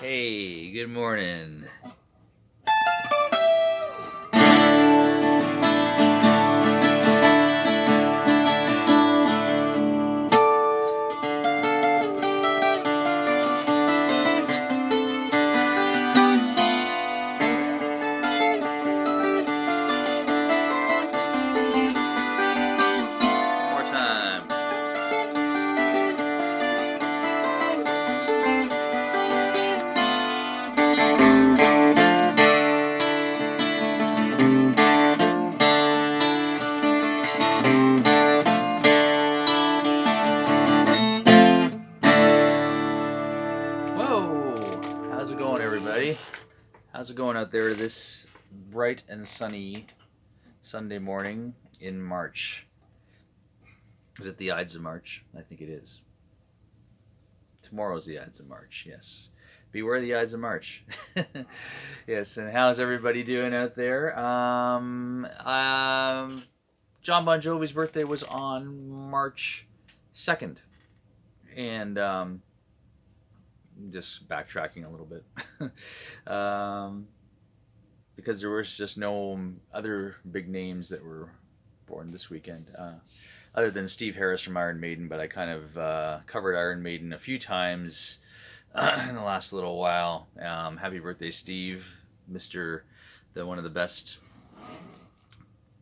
Hey, good morning. More time. Whoa! How's it going, everybody? How's it going out there this bright and sunny Sunday morning in March? Is it the Ides of March? I think it is. Tomorrow's the Ides of March, yes. Beware the Ides of March. Yes, and how's everybody doing out there? John Bon Jovi's birthday was on March 2nd. And just backtracking a little bit. Because there was just no other big names that were born this weekend. Other than Steve Harris from Iron Maiden, but I kind of covered Iron Maiden a few times in the last little while. Happy birthday, Steve, one of the best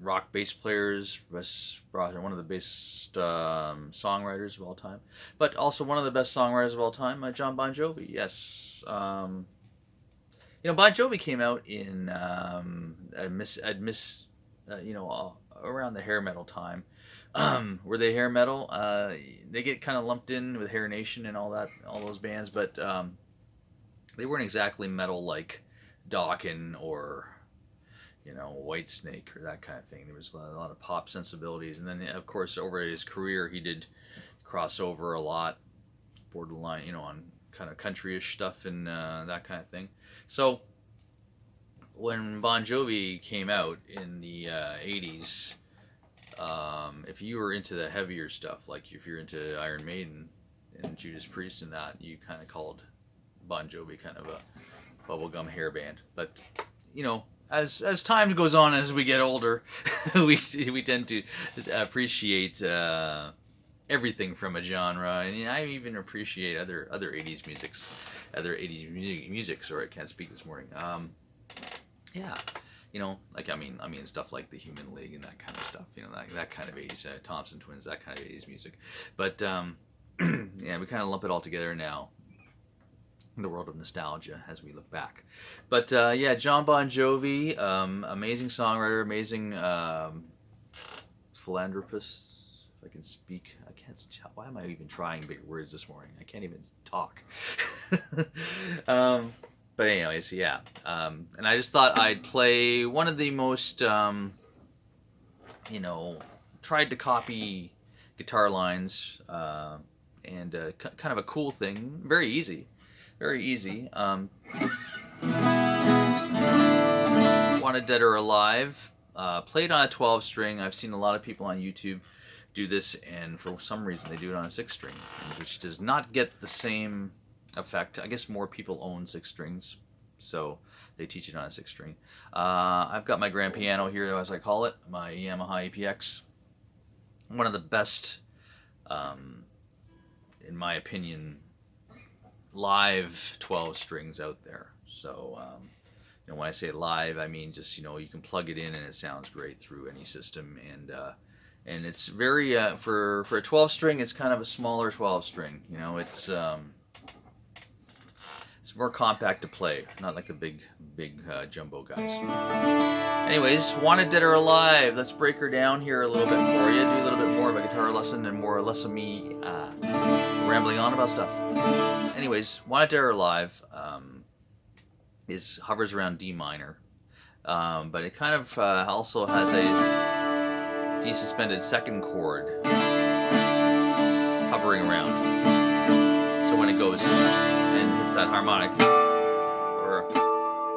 rock bass players, one of the best songwriters of all time, but also one of the best songwriters of all time, John Bon Jovi. Yes, Bon Jovi came out in around the hair metal time. Were they hair metal? They get kind of lumped in with Hair Nation and all those bands, but they weren't exactly metal like Dokken or White Snake or that kind of thing. There was a lot of pop sensibilities, and then of course over his career he did cross over a lot, borderline, on kind of countryish stuff and that kind of thing. So when Bon Jovi came out in the 80s, if you were into the heavier stuff, like if you're into Iron Maiden and Judas Priest and that, you kind of called Bon Jovi kind of a bubblegum hair band. But as time goes on, as we get older, we tend to appreciate everything from a genre, and I even appreciate other 80s music. Sorry, I can't speak this morning. Yeah, like I mean stuff like the Human League and that kind of stuff. That kind of 80s Thompson Twins, that kind of 80s music. But yeah, we kind of lump it all together now. The world of nostalgia as we look back. But yeah, John Bon Jovi, amazing songwriter, amazing philanthropist, if I can speak. I can't tell. Why am I even trying big words this morning? I can't even talk. But anyways, yeah. And I just thought I'd play one of the most, tried to copy guitar lines, and kind of a cool thing. Very easy. Very easy. Wanted Dead or Alive. Played on a 12 string. I've seen a lot of people on YouTube do this, and for some reason they do it on a 6 string, which does not get the same effect. I guess more people own 6 strings, so they teach it on a 6 string. I've got my grand piano here, as I call it, my Yamaha APX. One of the best, in my opinion, live 12 strings out there. So when I say live, I mean just you can plug it in and it sounds great through any system, and it's very for a 12 string, it's kind of a smaller 12 string. It's more compact to play, not like the big jumbo guys. Anyways, Wanted Dead or Alive. Let's break her down here a little bit for you. Do a little bit more of a guitar lesson and more or less of me rambling on about stuff. Anyways, Wanted Dead or Alive hovers around D minor, but it kind of also has a D suspended second chord hovering around. So when it goes and hits that harmonic, or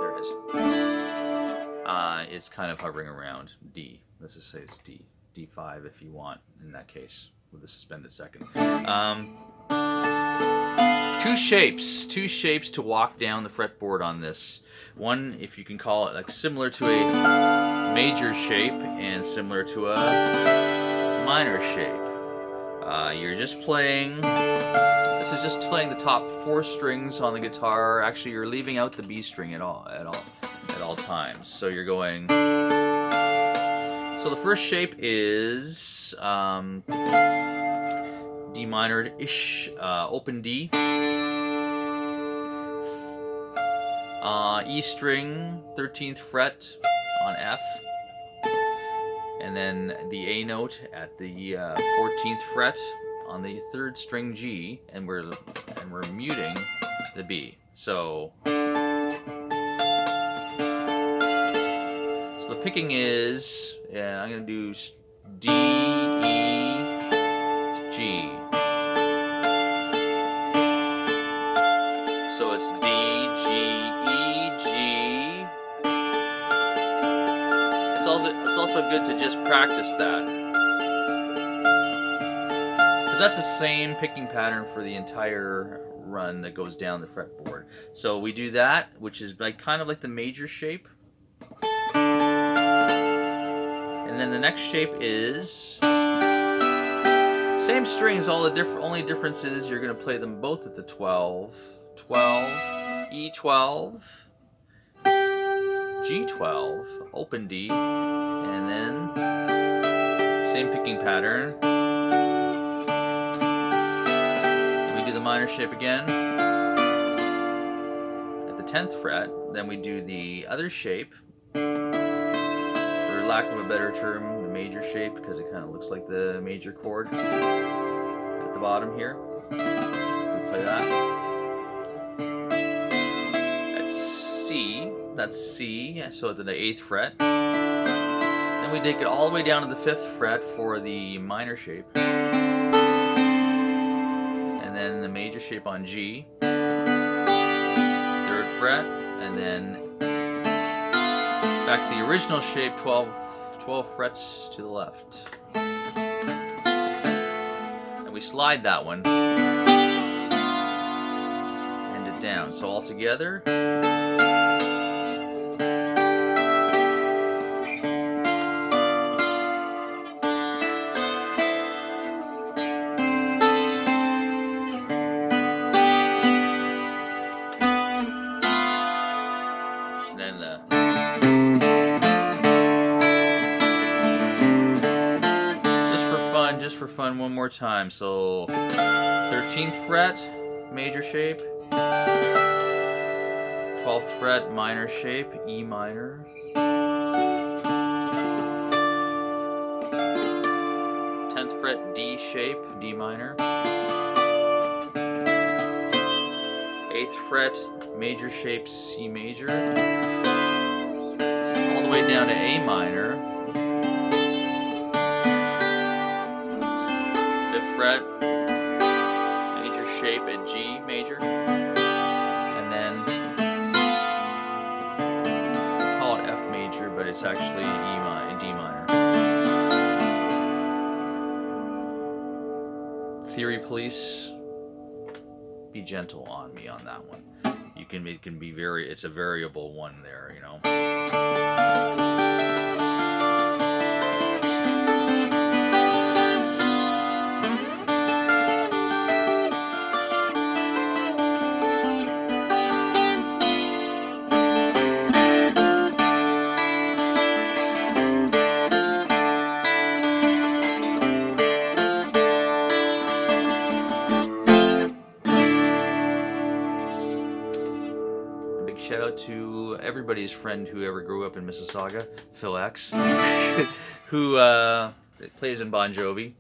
there it is, it's kind of hovering around D. Let's just say it's D, D5 if you want in that case with the suspended second. Two shapes to walk down the fretboard on this. One, if you can call it, like similar to a major shape and similar to a minor shape. You're just playing. This is just playing the top 4 strings on the guitar. Actually, you're leaving out the B string at all times. So you're going. So the first shape is D minor-ish, open D. E string, 13th fret on F, and then the A note at the 14th fret on the 3rd string G, and we're muting the B. So the picking is, I'm gonna do D, E, G. So it's D, G, E, G. It's also good to just practice that, because that's the same picking pattern for the entire run that goes down the fretboard. So we do that, which is like kind of like the major shape, and then the next shape is same strings. Only difference is you're going to play them both at the 12, E12, G12, open D, and then same picking pattern. And we do the minor shape again at the 10th fret. Then we do the other shape, for lack of a better term, the major shape, because it kind of looks like the major chord at the bottom here. We play that. That's C, so at the 8th fret. Then we take it all the way down to the 5th fret for the minor shape. And then the major shape on G, 3rd fret, and then back to the original shape, 12 frets to the left. And we slide that one and it down. So all together. Just for fun, one more time. So 13th fret, major shape, 12th fret, minor shape, E minor, 10th fret, D shape, D minor, 8th fret, major shape, C major, all the way down to A minor, 5th fret, major shape at G major, and then call it F major, but it's actually D minor. Theory police, be gentle on me on that one. It can be it's a variable one there, you know. Shout out to everybody's friend who ever grew up in Mississauga, Phil X, who plays in Bon Jovi,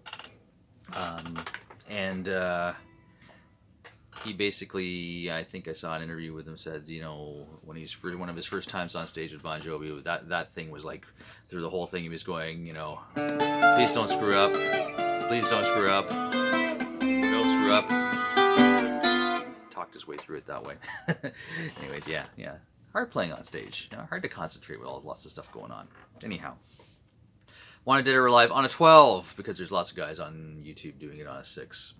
and he basically, I think I saw an interview with him, said, you know, when he's one of his first times on stage with Bon Jovi, that thing was like, through the whole thing he was going, you know, please don't screw up, please don't screw up, don't screw up. Talked his way through it that way. Anyways, yeah. Hard playing on stage. You know, hard to concentrate with lots of stuff going on. Anyhow, wanted Dead or Alive on a 12 because there's lots of guys on YouTube doing it on a 6.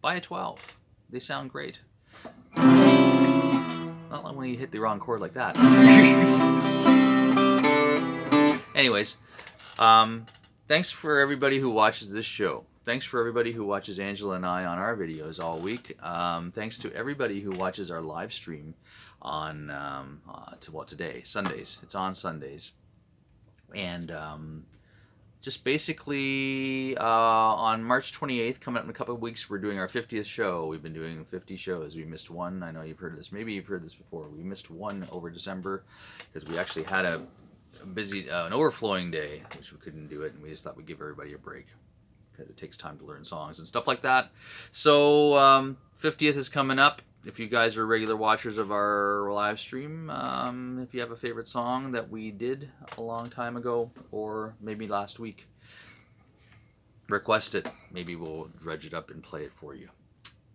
Buy a 12. they sound great. Not like when you hit the wrong chord like that. Anyways, thanks for everybody who watches this show. Thanks for everybody who watches Angela and I on our videos all week. Thanks to everybody who watches our live stream on today, Sundays. It's on Sundays, and just basically on March 28th, coming up in a couple of weeks, we're doing our 50th show. We've been doing 50 shows. We missed one. I know you've heard this. Maybe you've heard this before. We missed one over December because we actually had a busy, an overflowing day, which we couldn't do it, and we just thought we'd give everybody a break because it takes time to learn songs and stuff like that. So 50th is coming up. If you guys are regular watchers of our live stream, if you have a favorite song that we did a long time ago or maybe last week, request it. Maybe we'll dredge it up and play it for you.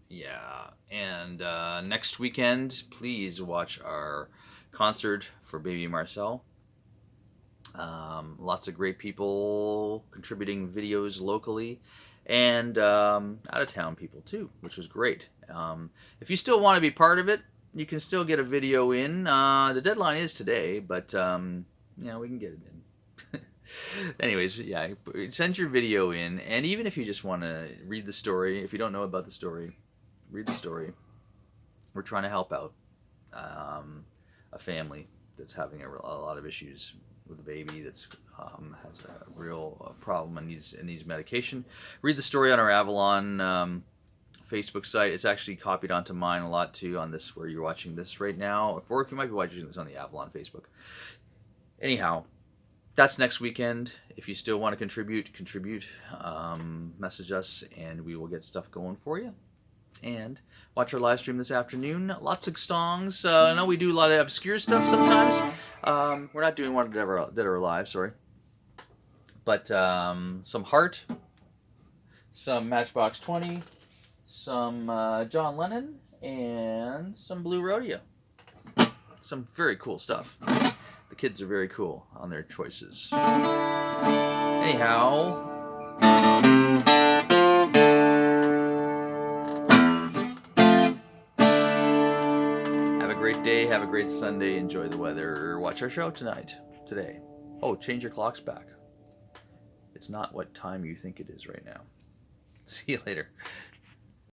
Yeah, and next weekend, please watch our concert for Baby Marcel. Lots of great people contributing videos locally and out-of-town people too, which was great. If you still want to be part of it, you can still get a video in. The deadline is today, but we can get it in. Anyways, yeah, send your video in, and even if you just want to read the story, if you don't know about the story, read the story. We're trying to help out a family that's having a lot of issues with a baby that's has a real problem and needs medication. Read the story on our Avalon Facebook site. It's actually copied onto mine a lot too on this where you're watching this right now, or if you might be watching this on the Avalon Facebook. Anyhow, that's next weekend. If you still want to contribute, message us and we will get stuff going for you. And watch our live stream this afternoon. Lots of songs. I know we do a lot of obscure stuff sometimes. We're not doing one Dead or Alive, sorry. But some Heart, some Matchbox 20, some John Lennon, and some Blue Rodeo. Some very cool stuff. The kids are very cool on their choices. Anyhow, have a great day, have a great Sunday, enjoy the weather, watch our show today. Oh, change your clocks back. It's not what time you think it is right now. See you later.